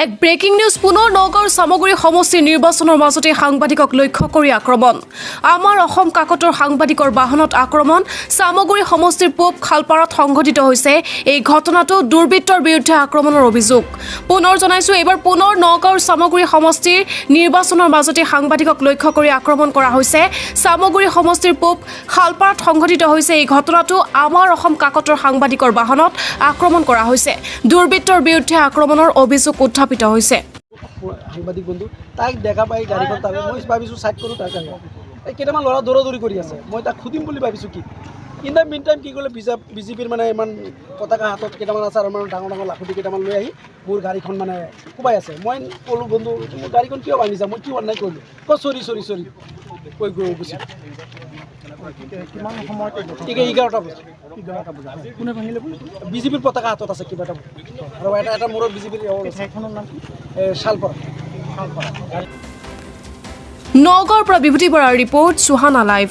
এক breaking news পুনৰ নগাঁৱৰ সামগ্ৰী সমষ্টিৰ নিৰ্বাচনৰ মাজতে সাংবাদিকক লক্ষ্য কৰি আক্ৰমণ আমাৰ অসম কাকতৰ সাংবাদিকৰ বাহনত আক্ৰমণ সামগ্ৰী সমষ্টিৰ পূব খালপাৰাত সংঘটিত হৈছে এই ঘটনাটো দুৰ্বৃত্তৰ বিৰুদ্ধে আক্ৰমণৰ অভিযোগ পুনৰ জনাইছো এবাৰ পুনৰ নগাঁৱৰ সামগ্ৰী সমষ্টিৰ নিৰ্বাচনৰ মাজতে সাংবাদিকক লক্ষ্য কৰি আক্ৰমণ কৰা হৈছে সামগ্ৰী সমষ্টিৰ পূব খালপাৰাত সংঘটিত হৈছে এই ঘটনাটো আমাৰ অসম কাকতৰ সাংবাদিকৰ বাহনত আক্ৰমণ কৰা হৈছে দুৰ্বৃত্তৰ বিৰুদ্ধে আক্ৰমণৰ অভিযোগ উত্থাপিত হৈছে সাংবাদিক বন্ধু তাইক দেখা পাই গাড়ীখন তাক মই ভাবিছোঁ চাইড কৰোঁ তাৰ কাৰণে এই কেইটামান ল'ৰা দৌৰি কৰি আছে মই তাক সুধিম বুলি ভাবিছোঁ কি ইন দ্য মিন টাইম কি ক'লে বিজেপিৰ মানে ইমান পতাকা হাতত কেইটামান আছে আৰু ডাঙৰ লাখুটি কেইটামান লৈ আহি মোৰ গাড়ীখন মানে কোবাই আছে মই ক'লোঁ বন্ধু মোৰ গাড়ীখন কিয় ভাঙিছা মই কি অন্যায় কৰিলোঁ চৰি কৈ গুচি কিমান সময়ত ঠিক 11টা বজাত কোনে ভাঙিলে বিজেপিৰ পতাকা হাতত আছে কিবা এটা আৰু এটা মূৰত বিজেপিৰ ঠাইখনৰ নাম শালপাৰা নগাঁৱৰ পৰা বিভূতি বৰাৰ ৰিপৰ্ট সুহানা লাইভ।